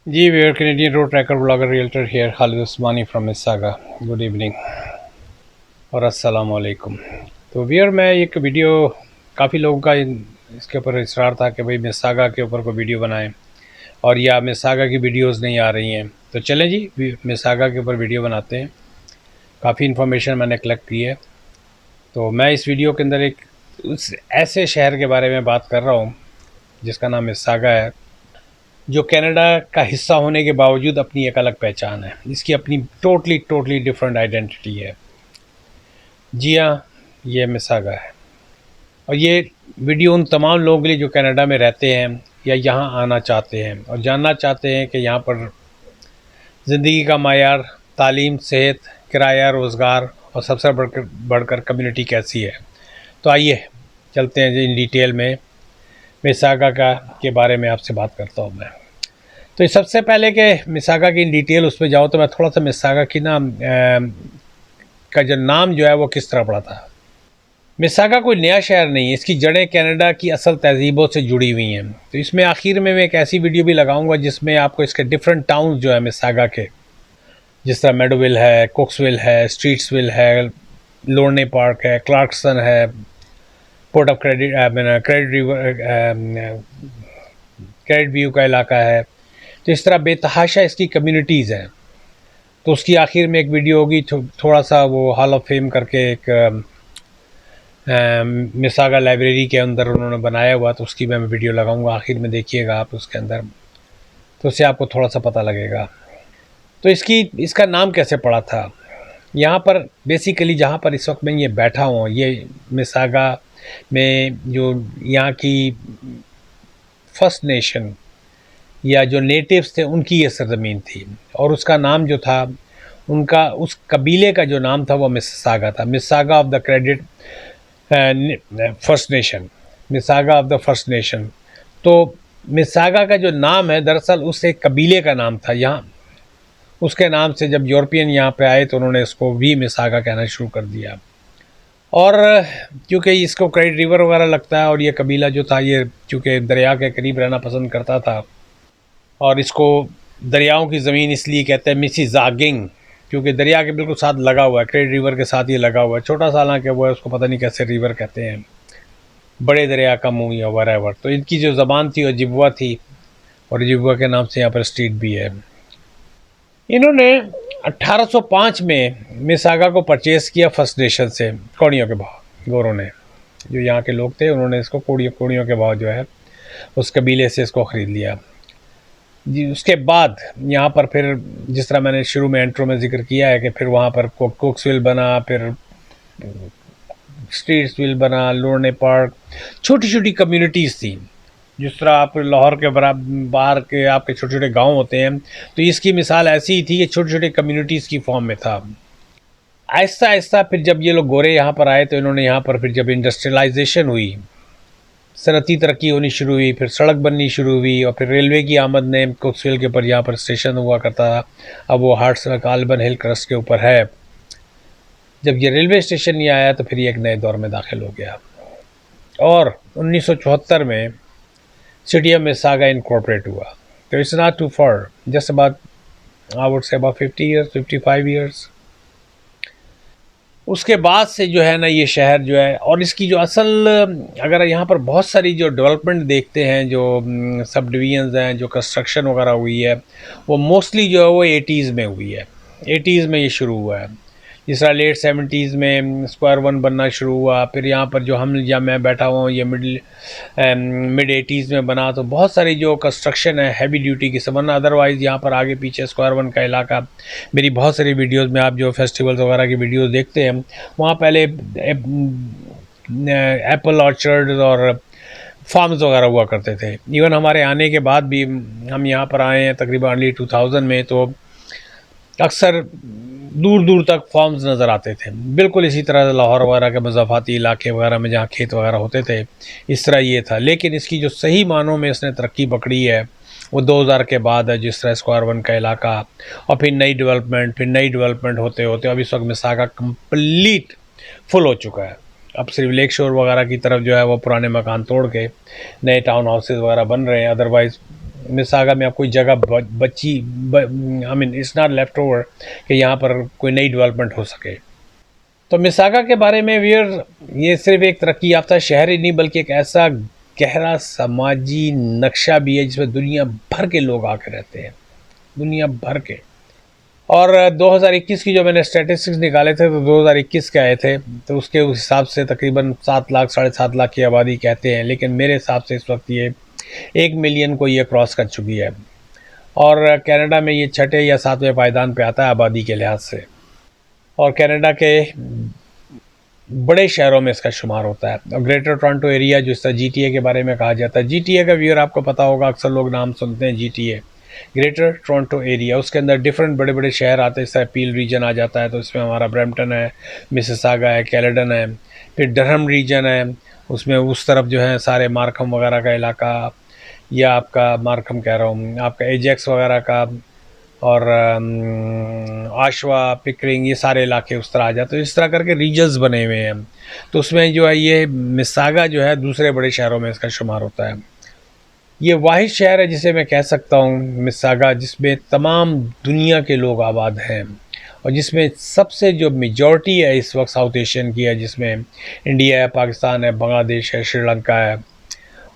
Ji, we are Canadian road tracker blogger realtor here, Khalid Usmani from Mississauga. Good evening और अस्सलाम वालेकुम। तो wear मैं एक वीडियो काफ़ी लोगों का इसके ऊपर इसरार था कि भाई मिस्सागा के ऊपर कोई वीडियो बनाएं और या मिस्सागा की वीडियोस नहीं आ रही हैं, तो चलें जी मिस्सागा के ऊपर वीडियो बनाते हैं। काफ़ी इन्फॉर्मेशन मैंने कलेक्ट की है, तो मैं इस वीडियो के अंदर एक उस ऐसे शहर के बारे में बात कर रहा हूँ जिसका नाम मिस्सागा है, जो कनाडा का हिस्सा होने के बावजूद अपनी एक अलग पहचान है। इसकी अपनी टोटली डिफरेंट आइडेंटिटी है। जी हाँ, ये मिसागा है और ये वीडियो उन तमाम लोगों के लिए जो कनाडा में रहते हैं या यहाँ आना चाहते हैं और जानना चाहते हैं कि यहाँ पर ज़िंदगी का मायार, तालीम, सेहत, किराया, रोज़गार और सबसे बढ़कर कम्युनिटी कैसी है। तो आइए चलते हैं जी इन डिटेल में मिसागा का के बारे में आपसे बात करता हूँ मैं। तो सबसे पहले कि मिसागा की इन डिटेल उसमें जाओ तो मैं थोड़ा सा मिसागा की का जो नाम जो है वो किस तरह पड़ा था। मिसागा कोई नया शहर नहीं है, इसकी जड़ें कनाडा की असल तहजीबों से जुड़ी हुई हैं। तो इसमें आखिर में मैं एक ऐसी वीडियो भी लगाऊंगा जिसमें आपको इसके डिफरेंट टाउन जो है मिसागा के, जिस तरह मेडोविल है, कोक्सविल है, स्ट्रीट्सविल है, लोर्ने पार्क है, क्लार्कसन है, port of credit credit river, credit view का इलाका है। तो इस तरह बेतहाशा इसकी कम्युनिटीज़ हैं। तो उसकी आखिर में एक वीडियो होगी, थोड़ा सा वो हॉल ऑफ फेम करके एक मिसागा लाइब्रेरी के अंदर उन्होंने बनाया हुआ, तो उसकी मैं वीडियो लगाऊंगा, आखिर में देखिएगा आप उसके अंदर, तो उससे आपको थोड़ा सा पता लगेगा। तो इसका नाम कैसे पड़ा था। यहाँ पर बेसिकली जहाँ पर इस वक्त मैं ये बैठा हूँ, ये मिसागा में जो यहाँ की फर्स्ट नेशन या जो नेटिव्स थे उनकी ये सरजमीन थी और उसका नाम जो था, उनका उस कबीले का जो नाम था वो मिसागा था। मिसागा of the credit first nation, मिसागा of the first nation. तो मिसागा का जो नाम है दरअसल उस एक कबीले का नाम था। यहाँ उसके नाम से जब यूरोपियन यहाँ पे आए तो उन्होंने इसको भी मिसागा कहना शुरू कर दिया। और क्योंकि इसको क्रेडिट रिवर वगैरह लगता है और ये कबीला जो था ये चूँकि दरिया के करीब रहना पसंद करता था, और इसको दरियाओं की ज़मीन इसलिए कहते हैं मिसिज़ागिंग, क्योंकि दरिया के बिल्कुल साथ लगा हुआ है, क्रेडिट रिवर के साथ ये लगा हुआ है। छोटा सा हालांकि वो है, उसको पता नहीं कैसे रिवर कहते हैं, बड़े दरिया का मुँह या वरेवर। तो इनकी जो ज़बान थी वो जिब्वा थी और जिब्वा के नाम से यहाँ पर स्ट्रीट भी है। इन्होंने 1805 में मिसागा को परचेज़ किया फर्स्ट नेशन से कौड़ियों के भाव। गोरों ने, जो यहाँ के लोग थे, उन्होंने इसको कौड़ियों के भाव जो है उस कबीले से इसको ख़रीद लिया जी। उसके बाद यहाँ पर फिर जिस तरह मैंने शुरू में इंट्रो में जिक्र किया है कि फिर वहाँ पर कोक्सविल बना, फिर स्ट्रीट्सविल बना, लोर्ने पार्क, छोटी छोटी कम्युनिटीज़ थी। जिस तरह आप लाहौर के बाहर के आपके छोटे छोटे गांव होते हैं, तो इसकी मिसाल ऐसी ही थी कि छोटी छोटी कम्युनिटीज़ की फॉर्म में था। आहिस्ता आहिस्ता फिर जब ये लोग गोरे यहाँ पर आए तो इन्होंने यहाँ पर फिर जब इंडस्ट्रियलाइजेशन हुई, सनती तरक्की होनी शुरू हुई, फिर सड़क बननी शुरू हुई और फिर रेलवे की आमद ने कोक्सविल के ऊपर यहाँ पर स्टेशन हुआ करता था, अब वो हार्ट सड़क आल्बन हिल क्रस्ट के ऊपर है। जब ये रेलवे स्टेशन नहीं आया तो फिर ये एक नए दौर में दाखिल हो गया और 1974 में सिटी ऑफ मिसागा इनकॉर्पोरेट हुआ। तो it's not too far, just about I would say about 50 years, 55 years. उसके बाद से जो है ना ये शहर जो है, और इसकी जो असल, अगर यहाँ पर बहुत सारी जो डेवलपमेंट देखते हैं, जो सब डिवीजन्स हैं, जो कंस्ट्रक्शन वगैरह हुई है, वो मोस्टली जो है वो 80s में हुई है। 80s में ये शुरू हुआ है। जिस तरह लेट 70s में स्क्वायर वन बनना शुरू हुआ, फिर यहाँ पर जो हम या मैं बैठा हुआ हूँ ये मिड 80s में बना। तो बहुत सारी जो कंस्ट्रक्शन है हैवी ड्यूटी की वरना अदरवाइज़ यहाँ पर आगे पीछे स्क्वायर वन का इलाका, मेरी बहुत सारी वीडियोस में आप जो फेस्टिवल्स वगैरह की वीडियोस देखते हैं, वहाँ पहले एप्पल ऑर्चर्ड और फार्म्स वगैरह हुआ करते थे। इवन हमारे आने के बाद भी, हम यहाँ पर आए हैं तकरीबन अर्ली 2000 में, तो अक्सर दूर दूर तक फार्म्स नज़र आते थे। बिल्कुल इसी तरह लाहौर वगैरह के मज़ाफ़ाती इलाके वगैरह में जहाँ खेत वगैरह होते थे, इस तरह ये था। लेकिन इसकी जो सही मानों में इसने तरक्की पकड़ी है वो 2000 के बाद है, जिस तरह स्क्वायर वन का इलाका और फिर नई डेवलपमेंट होते होते अब इस वक्त मिसागा कंप्लीट फुल हो चुका है। अब सिर्फ लेक शोर वगैरह की तरफ जो है वो पुराने मकान तोड़ के नए टाउन हाउसेज वगैरह बन रहे हैं, अदरवाइज़ मिसागा में अब कोई जगह बची, I mean it's not left over कि यहाँ पर कोई नई डेवलपमेंट हो सके। तो मिसागा के बारे में वीर, ये सिर्फ एक तरक्की याफ्ता शहर ही नहीं बल्कि एक ऐसा गहरा समाजी नक्शा भी है जिसमें दुनिया भर के लोग आके रहते हैं, दुनिया भर के। और 2021 की जो मैंने स्टैटिस्टिक्स निकाले थे तो 2021 के आए थे, तो उसके उस हिसाब से तकरीबन 7 लाख 7.5 लाख की आबादी कहते हैं, लेकिन मेरे हिसाब से इस वक्त ये 1 मिलियन को ये क्रॉस कर चुकी है। और कनाडा में ये छठे या सातवें पायदान पे आता है आबादी के लिहाज से, और कनाडा के बड़े शहरों में इसका शुमार होता है। और ग्रेटर टोरंटो एरिया जो इसका GTA के बारे में कहा जाता है, GTA का व्यूअर आपको पता होगा, अक्सर लोग नाम सुनते हैं GTA, ग्रेटर टोरंटो एरिया, उसके अंदर डिफरेंट बड़े बड़े शहर आते हैं। जैसे पील रीजन आ जाता है, तो इसमें हमारा ब्रैम्पटन है, मिसिसागा है, कैलेडन है। फिर डरहम रीजन है, उसमें उस तरफ जो है सारे मार्कम वगैरह का इलाका, या आपका मार्कम कह रहा हूँ, आपका एजेक्स वगैरह का, और आशवा, पिकरिंग, ये सारे इलाके उस तरह आ जाते हैं। तो इस तरह करके रीजन्स बने हुए हैं। तो उसमें जो है ये मिसागा जो है दूसरे बड़े शहरों में इसका शुमार होता है। ये वाहिद शहर है जिसे मैं कह सकता हूँ मिसागा, जिसमें तमाम दुनिया के लोग आबाद हैं, और जिसमें सबसे जो मेजॉरिटी है इस वक्त साउथ एशियन की है, जिसमें इंडिया है, पाकिस्तान है, बांग्लादेश है, श्रीलंका है,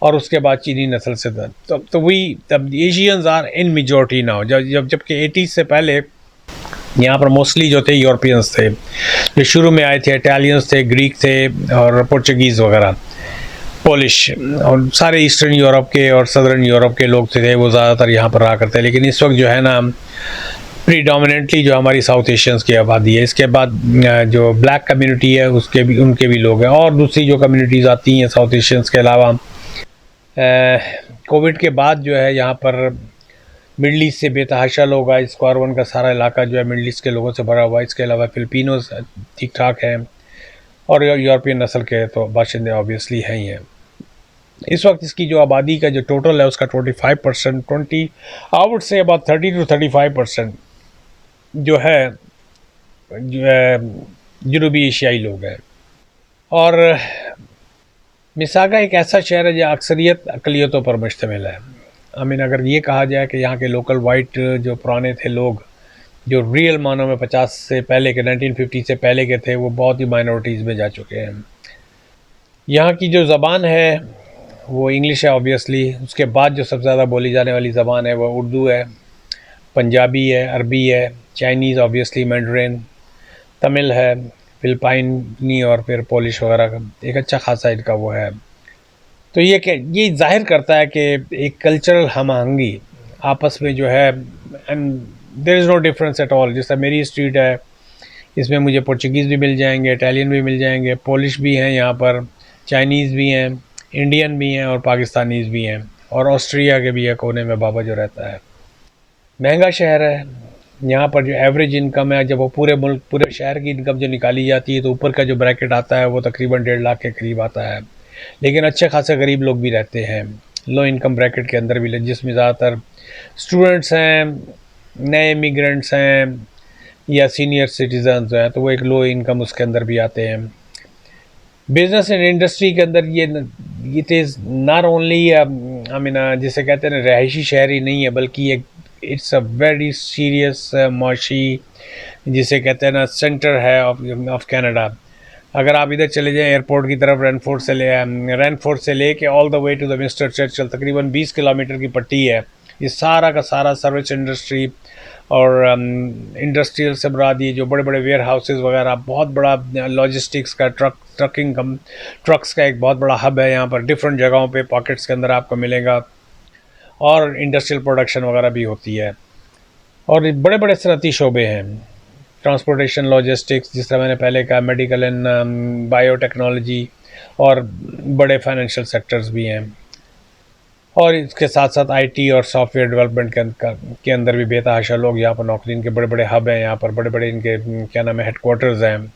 और उसके बाद चीनी नस्ल से तो वी तब Asians are in majority now. जबकि 80 से पहले यहाँ पर मोस्टली जो थे यूरोपियंस थे, जो शुरू में आए थे, इटालियंस थे, ग्रीक थे, और पोर्चुगीज़ वगैरह, पोलिश, और सारे ईस्टर्न यूरोप के और सदर्न यूरोप के लोग थे, वो ज़्यादातर यहाँ पर रहा करते हैं। लेकिन इस वक्त जो है ना प्रीडोमिनेंटली जो हमारी साउथ एशियंस की आबादी है। इसके बाद जो ब्लैक कम्युनिटी है उनके भी लोग हैं, और दूसरी जो कम्युनिटीज़ आती हैं साउथ एशियंस के अलावा। कोविड के बाद जो है यहाँ पर मिडल ईस्ट से बेतहाशा लोग आए। स्क्वायर 1 का सारा इलाका जो है मिडल ईस्ट के लोगों से भरा हुआ है। इसके अलावा फिलिपिनोज ठीक ठाक हैं, और यूरोपियन नस्ल के तो बाशिंदे ऑब्वियसली हैं ही हैं। इस वक्त इसकी जो आबादी का जो टोटल है उसका 25%, 20 आई वुड से अबाउट 30 to 35% जो है जनूबी एशियाई लोग हैं। और मिसागा एक ऐसा शहर है जहाँ अक्सरियत अकलियतों पर मुश्तमिल है। आई मीन अगर ये कहा जाए कि यहाँ के लोकल वाइट जो पुराने थे लोग, जो रियल मानों में 50 से पहले के 1950 से पहले के थे, वो बहुत ही माइनॉरिटीज़ में जा चुके हैं। यहाँ की जो ज़बान है वो इंग्लिश है ऑब्वियसली। उसके बाद जो सबसे ज़्यादा बोली जाने वाली ज़बान है वो उर्दू है, पंजाबी है, अरबी है, चाइनीज़ ऑब्वियसली, मैंड्रिन, तमिल है, फिलिपाइनी, और फिर पोलिश वगैरह का एक अच्छा खासा इनका वो है। तो ये जाहिर करता है कि एक कल्चरल हम आहंगी आपस में जो है, and there is no difference at all. जैसा मेरी स्ट्रीट है, इसमें मुझे पोर्चुगीज़ भी मिल जाएंगे, इटालियन भी मिल जाएंगे, पोलिश भी हैं यहाँ पर, चाइनीज़ भी हैं, इंडियन भी हैं, और पाकिस्तानीज़ भी हैं, और ऑस्ट्रिया के भी है कोने में बाबा जो रहता है। महंगा शहर है। यहाँ पर जो एवरेज इनकम है, जब वो पूरे मुल्क, पूरे शहर की इनकम जो निकाली जाती है, तो ऊपर का जो ब्रैकेट आता है वो तकरीबन 1.5 लाख के करीब आता है। लेकिन अच्छे खासे गरीब लोग भी रहते हैं लो इनकम ब्रैकेट के अंदर भी, जिसमें ज़्यादातर स्टूडेंट्स हैं, नए इमिग्रेंट्स हैं, या सीनियर सिटीजन जो हैं, तो वो एक लो इनकम उसके अंदर भी आते हैं। बिजनेस एंड इंडस्ट्री के अंदर ये it is not only I mean जिसे कहते हैं रहायशी शहर ही नहीं है, बल्कि एक इट्स अ वेरी सीरियस माशी, जिसे कहते हैं ना सेंटर है ऑफ कनाडा। अगर आप इधर चले जाएं एयरपोर्ट की तरफ, रैनफोर्ड से ले के all the way to the Mister Churchill, तकरीबन 20 किलोमीटर की पट्टी है। ये सारा का सारा सर्विस इंडस्ट्री और इंडस्ट्रियल से मुराद ये जो बड़े बड़े वेयर हाउसेज वगैरह, बहुत बड़ा लॉजिस्टिक्स का ट्रक्स का एक बहुत बड़ा हब है यहाँ पर। डिफरेंट जगहों पे पॉकेट्स के अंदर आपको मिलेगा, और इंडस्ट्रियल प्रोडक्शन वगैरह भी होती है, और बड़े बड़े सनती शोबे हैं, ट्रांसपोर्टेशन, लॉजिस्टिक्स, जिस तरह मैंने पहले कहा, मेडिकल एंड बायोटेक्नोलॉजी, और बड़े फाइनेंशियल सेक्टर्स भी हैं। और इसके साथ साथ आईटी और सॉफ्टवेयर डेवलपमेंट के अंदर भी बेतहाशा लोग यहाँ पर नौकरी, इनके बड़े बड़े हब हैं यहाँ पर, बड़े बड़े इनके क्या नाम है हेडक्वार्टर्स हैं।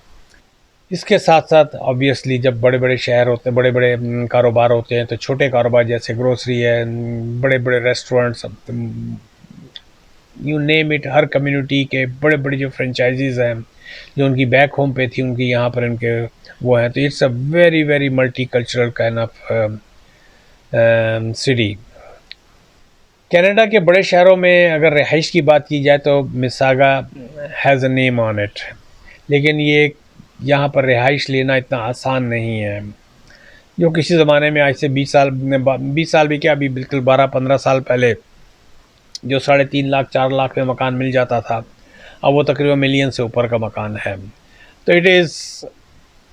इसके साथ साथ ऑब्वियसली जब बड़े बड़े शहर होते हैं, बड़े बड़े कारोबार होते हैं, तो छोटे कारोबार जैसे ग्रोसरी है, बड़े बड़े restaurants, you name it, her community के बड़े बड़े जो फ्रेंचाइजीज़ हैं जो उनकी बैक होम पे थी, उनकी यहाँ पर इनके वो हैं। तो it's a very very multi cultural kind of city. Canada के बड़े शहरों में अगर रिहाइश की बात की जाए तो मिसागा has a name on it, लेकिन ये यहाँ पर रिहाइश लेना इतना आसान नहीं है। जो किसी ज़माने में आज से 20 साल भी क्या, अभी बिल्कुल 12-15 साल पहले जो 3.5 लाख 4 लाख में मकान मिल जाता था, अब वो तकरीबन मिलियन से ऊपर का मकान है। तो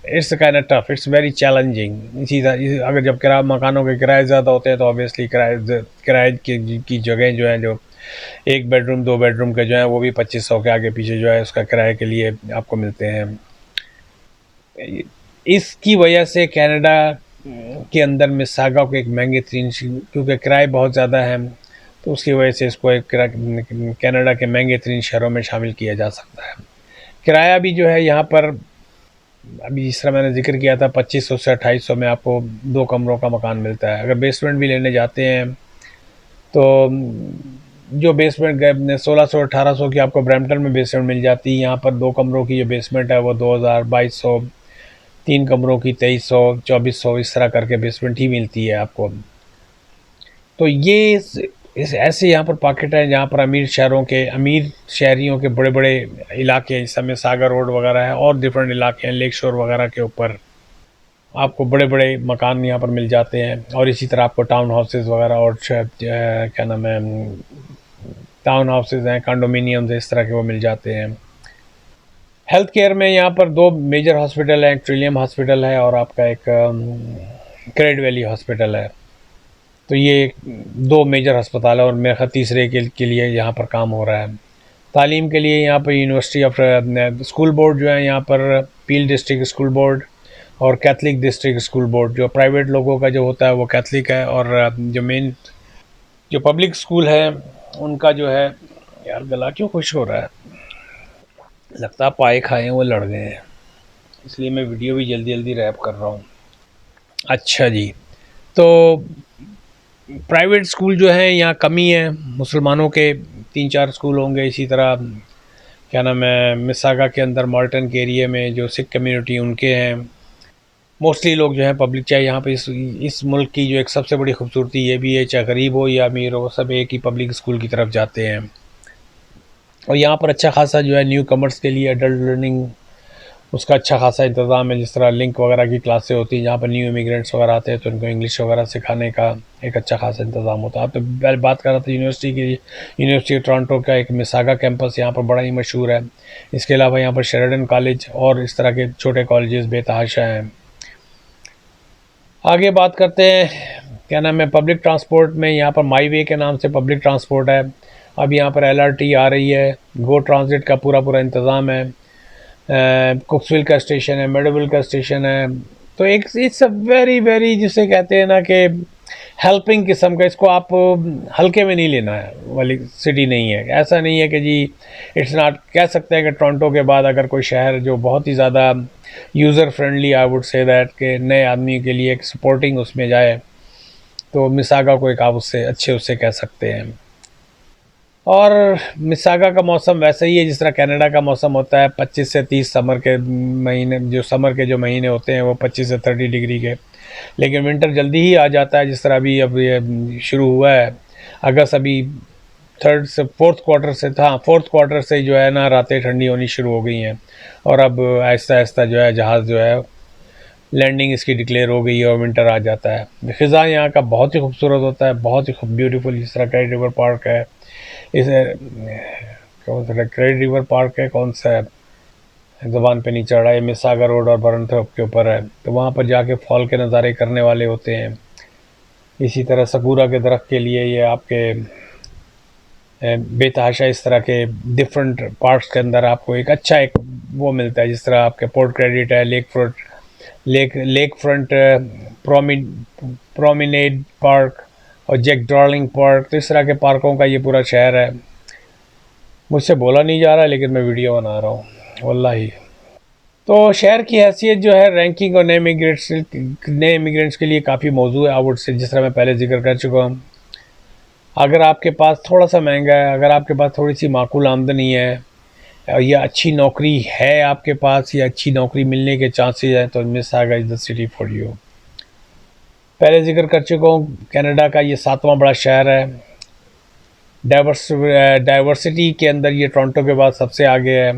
it's kind of tough, it's very challenging. अगर जब मकानों के किराए ज़्यादा होते हैं तो ऑब्वियसली किराए की जगह जो है, जो 1 बेडरूम 2 बेडरूम के जो है वो भी 2500 के आगे पीछे जो है उसका किराए के लिए आपको मिलते हैं। इसकी वजह से कनाडा के अंदर मिसागा को एक महंगे तरीन, क्योंकि किराए बहुत ज़्यादा हैं, तो उसकी वजह से इसको एक कनाडा के महंगे तरीन शहरों में शामिल किया जा सकता है। किराया भी जो है यहाँ पर, अभी जिस तरह मैंने जिक्र किया था, 2500 से 2800 में आपको 2 कमरों का मकान मिलता है। अगर बेसमेंट भी लेने जाते हैं तो जो बेसमेंट 1600-1800 की आपको ब्रैम्पटन में बेसमेंट मिल जाती है, यहाँ पर 2 कमरों की जो बेसमेंट है वो 2000-2200, 3 कमरों की 2300-2400, इस तरह करके बेसमेंट ही मिलती है आपको। तो ये इस ऐसे यहाँ पर पॉकेट है जहाँ पर अमीर शहरियों के बड़े बड़े इलाके, इस समय सागर रोड वगैरह है और डिफरेंट इलाके हैं, लेक शोर वगैरह के ऊपर आपको बड़े बड़े मकान यहाँ पर मिल जाते हैं। और इसी तरह आपको टाउन हाउसेज वगैरह और क्या नाम है, टाउन हाउसेज हैं, कंडोमिनियम्स, इस तरह के वो मिल जाते हैं। हेल्थ केयर में यहाँ पर 2 मेजर हॉस्पिटल हैं, एक ट्रिलियम हॉस्पिटल है और आपका एक क्रेड वैली हॉस्पिटल है। तो ये 2 मेजर अस्पताल है और मेरे ख्याल तीसरे के लिए यहाँ पर काम हो रहा है। तालीम के लिए यहाँ पर यूनिवर्सिटी ऑफ स्कूल बोर्ड जो है यहाँ पर, पील डिस्ट्रिक्ट स्कूल बोर्ड और कैथलिक डिस्ट्रिक्ट स्कूल बोर्ड, जो प्राइवेट लोगों का जो होता है वो कैथलिक है, और जो पब्लिक स्कूल है उनका जो है, यार गला क्यों खुश हो रहा है, लगता है पाए खाए वो लड़ गए हैं, इसलिए मैं वीडियो भी जल्दी जल्दी रैप कर रहा हूँ। अच्छा जी, तो प्राइवेट स्कूल जो है यहाँ कमी है, मुसलमानों के 3-4 स्कूल होंगे। इसी तरह क्या नाम है, मिसागा के अंदर मार्टन के एरिया में जो सिख कम्युनिटी उनके हैं। मोस्टली लोग जो है पब्लिक, चाहे यहाँ पे इस मुल्क की जो एक सबसे बड़ी खूबसूरती ये भी है, चाहे गरीब हो या अमीर हो, सब एक ही पब्लिक स्कूल की तरफ जाते हैं। और यहाँ पर अच्छा खासा जो है न्यू कमर्स के लिए एडल्ट लर्निंग, उसका अच्छा खासा इंतज़ाम है। जिस तरह लिंक वगैरह की क्लासें होती हैं, जहाँ पर न्यू इमिग्रेंट्स वगैरह आते हैं तो उनको इंग्लिश वगैरह सिखाने का एक अच्छा खासा इंतज़ाम होता है। आप तो बात कर रहा था यूनिवर्सिटी ऑफ टोरंटो का एक मिसागा कैंपस यहाँ पर बड़ा ही मशहूर है। इसके अलावा यहाँ पर शेरिडन कॉलेज और इस तरह के छोटे कॉलेजेस बेतहाशा हैं। आगे बात करते हैं, क्या नाम है, पब्लिक ट्रांसपोर्ट में यहाँ पर माई वे के नाम से पब्लिक ट्रांसपोर्ट है। अब यहाँ पर LRT आ रही है, गो ट्रांजिट का पूरा इंतज़ाम है, कुक्सविल का स्टेशन है, मेडोविल का स्टेशन है। तो एक इट्स अ वेरी वेरी, जिसे कहते हैं ना कि हेल्पिंग किस्म का, इसको आप हल्के में नहीं लेना है वाली सिटी नहीं है। ऐसा नहीं है कि जी इट्स नॉट, कह सकते हैं कि टोरंटो के बाद अगर कोई शहर जो बहुत ही ज़्यादा user friendly, I would say that, के नए आदमी के लिए एक सपोर्टिंग उसमें जाए, तो मिसागा को एक आप उससे कह सकते हैं। और मिसागा का मौसम वैसा ही है जिस तरह कनाडा का मौसम होता है, 25 से 30 समर के महीने होते हैं वो 25 से 30 डिग्री के। लेकिन विंटर जल्दी ही आ जाता है, जिस तरह अभी अब ये शुरू हुआ है अगस्त, अभी फोर्थ क्वार्टर से जो है ना रातें ठंडी होनी शुरू हो गई हैं, और अब आहिस्ता आहिस्ता जो है जहाज़ जो है लैंडिंग इसकी डिक्लेयर हो गई है और विंटर आ जाता है। ख़िज़ा यहाँ का बहुत ही खूबसूरत होता है, बहुत ही ब्यूटीफुल। जिस तरह क्रेडिट रिवर पार्क है, इस कौन सा क्रेडिट रिवर पार्क है, कौन सा है, ज़बान पे नहीं चढ़ रहा है, मिसागा रोड और बरनथ्रोप के ऊपर है। तो वहाँ पर जाके फॉल के नज़ारे करने वाले होते हैं। इसी तरह सकूरा के दरख्त के लिए ये आपके बेतहाशा इस तरह के डिफरेंट पार्क्स के अंदर आपको एक अच्छा एक वो मिलता है। जिस तरह आपके पोर्ट क्रेडिट है, लेक फ्रंट प्रोमिनेड पार्क और जैक डार्लिंग पार्क, तो इस तरह के पार्कों का ये पूरा शहर है। मुझसे बोला नहीं जा रहा लेकिन मैं वीडियो बना रहा हूँ वल्लाही। तो शहर की हैसियत जो है रैंकिंग और नए इमिग्रेंट्स के लिए काफ़ी मौजूद है, आउट से, जिस तरह मैं पहले जिक्र कर चुका हूँ। अगर आपके पास थोड़ा सा महंगा है, अगर आपके पास थोड़ी सी माकूल आमदनी है, या अच्छी नौकरी है आपके पास, या अच्छी नौकरी मिलने के चांसेस हैं, तो मिसागा is the city for you. पहले जिक्र कर चुका हूँ, कनाडा का ये 7वां बड़ा शहर है। डाइवर्सिटी के अंदर ये टोरंटो के बाद सबसे आगे है।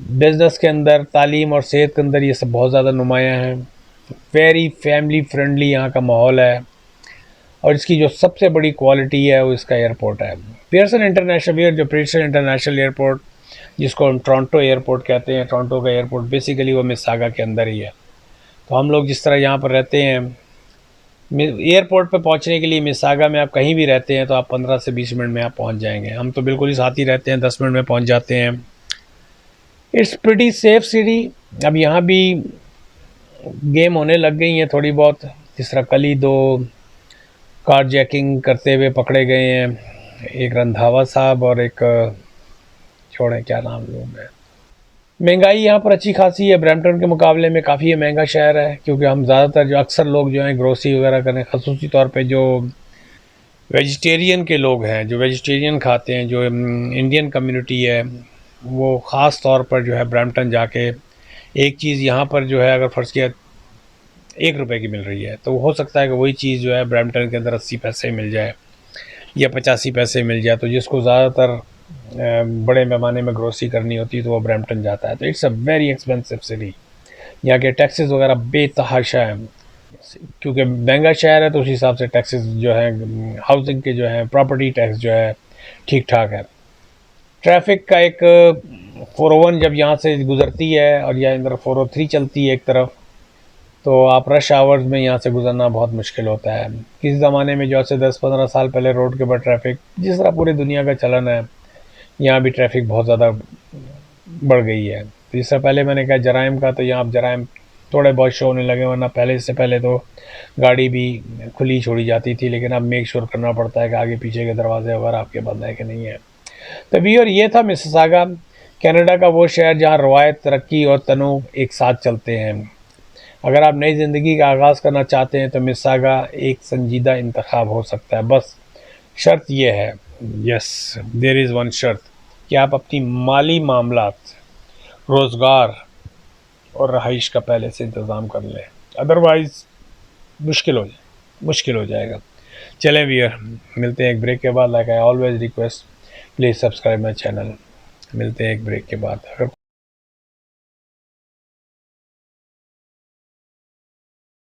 बिज़नेस के अंदर, तालीम और सेहत के अंदर ये सब बहुत ज़्यादा नुमायाँ हैं। वेरी फैमिली फ्रेंडली यहाँ का माहौल है, और इसकी जो सबसे बड़ी क्वालिटी है वो इसका एयरपोर्ट है। पियर्सन इंटरनेशनल एयरपोर्ट, जिसको हम टोरंटो एयरपोर्ट कहते हैं, टोरंटो का एयरपोर्ट बेसिकली वो मिसिसागा के अंदर ही है। तो हम लोग जिस तरह यहाँ पर रहते हैं, एयरपोर्ट पे पहुँचने के लिए मिसिसागा में आप कहीं भी रहते हैं तो आप 15 से 20 मिनट में आप पहुँच जाएंगे। हम तो बिल्कुल ही साथ ही रहते हैं, 10 मिनट में पहुँच जाते हैं। It's pretty safe city. अब यहाँ भी गेम होने लग गई हैं थोड़ी बहुत। जिस तरह कल ही 2 कार जैकिंग करते हुए पकड़े गए हैं, एक रंधावा साहब और एक छोड़ें क्या नाम लूँ मैं। महंगाई यहाँ पर अच्छी खासी है, ब्रैम्पटन के मुकाबले में काफ़ी महंगा शहर है, क्योंकि हम ज़्यादातर जो अक्सर लोग जो हैं ग्रोसरी वगैरह करने, खसूसी तौर पे जो वेजिटेरियन के लोग हैं, जो वेजिटेरियन खाते हैं, जो इंडियन कम्युनिटी है, वो ख़ास तौर पर जो है ब्रैम्पटन जाके एक चीज़ यहाँ पर जो है अगर फ़र्ज़ किया 1 रुपये की मिल रही है, तो हो सकता है कि वही चीज़ जो है ब्रैम्पटन के अंदर 80 पैसे मिल जाए या 85 पैसे मिल जाए। तो जिसको ज़्यादातर बड़े पैमाने में ग्रोसरी करनी होती है तो वो ब्रैम्पटन जाता है। तो it's a very expensive city. यहाँ के टैक्सेस वगैरह बेतहाशा हैं, क्योंकि महंगा शहर है तो उस हिसाब से टैक्सेस जो है, हाउसिंग के जो है, प्रॉपर्टी टैक्स जो है ठीक ठाक है। ट्रैफिक का एक 401 जब यहाँ से गुजरती है और या अंदर 403 चलती है एक तरफ, तो आप रश आवर्स में यहाँ से गुजरना बहुत मुश्किल होता है। किसी ज़माने में जो आज से 10-15 साल पहले रोड के ऊपर ट्रैफिक जिस तरह पूरी दुनिया का चलन है, यहाँ भी ट्रैफिक बहुत ज़्यादा बढ़ गई है। तो इससे पहले मैंने कहा जराइम का, तो यहाँ अब जराइम थोड़े बहुत शो होने लगे, वरना पहले इससे पहले तो गाड़ी भी खुली छोड़ी जाती थी, लेकिन अब मेक श्योर करना पड़ता है कि आगे पीछे के दरवाजे वगैरह आपके बंद है कि नहीं है। तभी, और ये था मिसिसागा, कनाडा का वो शहर जहाँ रवायत, तरक्की और तनों एक साथ चलते हैं। अगर आप नई ज़िंदगी का आगाज़ करना चाहते हैं तो मिसिसागा एक संजीदा इंतखाब हो सकता है। बस शर्त यह है, यस देयर इज़ वन शर्त, कि आप अपनी माली मामलात, रोज़गार और रहाइश का पहले से इंतज़ाम कर लें, अदरवाइज़ मुश्किल हो जाएगा। चलें वियर, मिलते हैं एक ब्रेक के बाद। Like I always request, please subscribe my channel. मिलते हैं एक ब्रेक के बाद। अगर